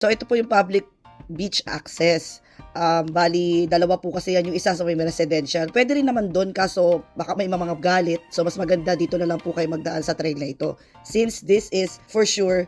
So ito po yung public beach access. Bali, dalawa po kasi yan, yung isa sa may residential. Pwede rin naman doon kaso baka may mga galit. So mas maganda dito na lang po kayo magdaan sa trail na ito. Since this is for sure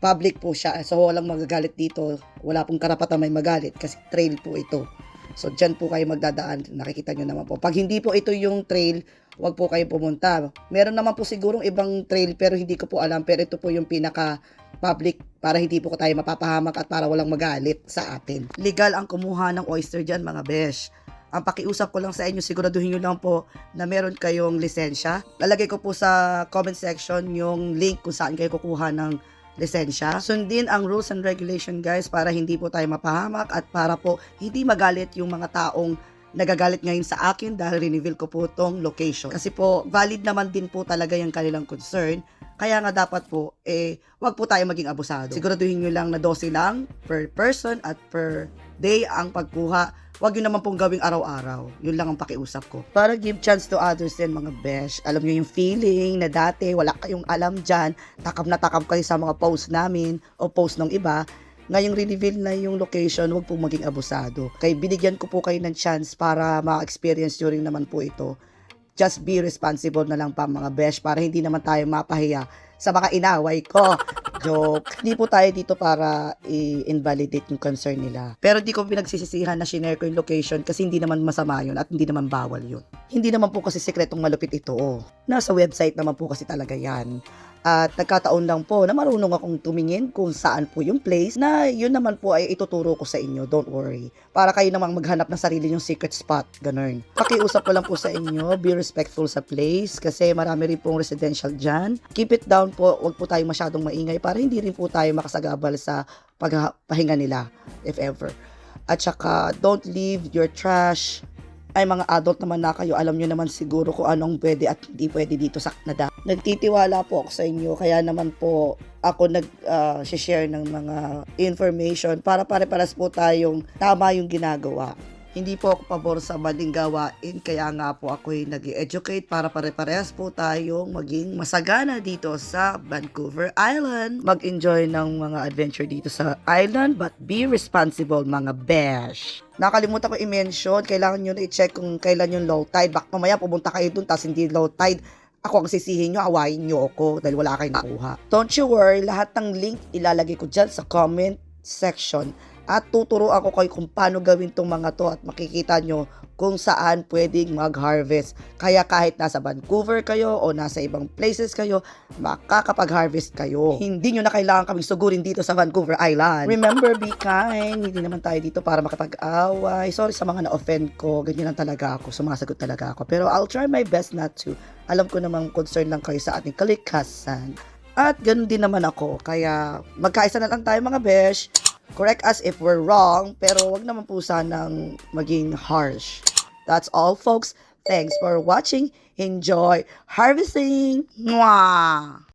public po siya. So walang magagalit dito. Wala pong karapatan may magalit kasi trail po ito. So dyan po kayo magdadaan. Nakikita nyo naman po. Pag hindi po ito yung trail, wag po kayo pumunta. Meron naman po sigurong ibang trail pero hindi ko po alam. Pero ito po yung pinaka public para hindi po tayo mapapahamak at para walang magalit sa atin. Legal ang kumuha ng oyster dyan mga besh. Ang pakiusap ko lang sa inyo, siguraduhin nyo lang po na meron kayong lisensya. Lalagay ko po sa comment section yung link kung saan kayo kukuha ng lisensya. Sundin ang rules and regulation guys para hindi po tayo mapahamak at para po hindi magalit yung mga taong nagagalit ngayon sa akin dahil reveal ko po tong location. Kasi po, valid naman din po talaga yung kanilang concern. Kaya nga dapat po, wag po tayo maging abusado. Siguraduhin nyo lang na 12 lang per person at per day ang pagkuha. Wag yun naman pong gawing araw-araw. Yun lang ang pakiusap ko. Para give chance to others din mga besh. Alam nyo yung feeling na dati wala kayong alam dyan. Takam na takam kayo sa mga post namin o post ng iba. Ngayong reveal na yung location, huwag pong maging abusado. Kaya binigyan ko po kayo ng chance para ma-experience nyo rin naman po ito. Just be responsible na lang pa mga besh para hindi naman tayo mapahiya sa mga inaway ko. Joke. Hindi po tayo dito para i-invalidate yung concern nila. Pero di ko pinagsisisihan na shinare ko yung location kasi hindi naman masama yun at hindi naman bawal yun. Hindi naman po kasi sekretong malupit ito. Nasa website naman po kasi talaga yan. At nagkataon lang po na marunong akong tumingin kung saan po yung place na yun naman po ay ituturo ko sa inyo. Don't worry. Para kayo namang maghanap ng sarili yung secret spot. Ganun. Pakiusap ko lang po sa inyo. Be respectful sa place kasi marami rin pong residential dyan. Keep it down po. Huwag po tayo masyadong maingay para hindi rin po tayo makasagabal sa pagpahinga nila if ever. At saka don't leave your trash. Ay mga adult naman na kayo, alam nyo naman siguro kung anong pwede at hindi pwede dito sa Canada. Nagtitiwala po ako sa inyo, kaya naman po ako nag-share ng mga information para pare-paras po tayong tama yung ginagawa. Hindi po ako pabor sa maling gawain, kaya nga po ako'y nag-educate para pare-parehas po tayong maging masagana dito sa Vancouver Island. Mag-enjoy ng mga adventure dito sa island, but be responsible mga besh. Nakalimutan ko i-mention, kailangan nyo na i-check kung kailan yung low tide. Baka mamaya pumunta kayo dun, tapos hindi low tide. Ako ang sisihin nyo, awayin nyo ako dahil wala kayong nakuha. Don't you worry, lahat ng link ilalagay ko dyan sa comment section. At tuturo ako kayo kung paano gawin tong mga to at makikita nyo kung saan pwedeng mag-harvest. Kaya kahit nasa Vancouver kayo o nasa ibang places kayo, makakapag-harvest kayo. Hindi nyo na kailangan kaming sugurin dito sa Vancouver Island. Remember, be kind. Hindi naman tayo dito para makapag-away. Sorry sa mga na-offend ko. Ganyan lang talaga ako. Sumasagot talaga ako. Pero I'll try my best not to. Alam ko namang concern lang kayo sa ating kalikasan. At ganun din naman ako. Kaya magkaisa na lang tayo mga besh. Correct us if we're wrong, pero wag naman po sanang maging harsh. That's all, folks. Thanks for watching. Enjoy harvesting. Mwah!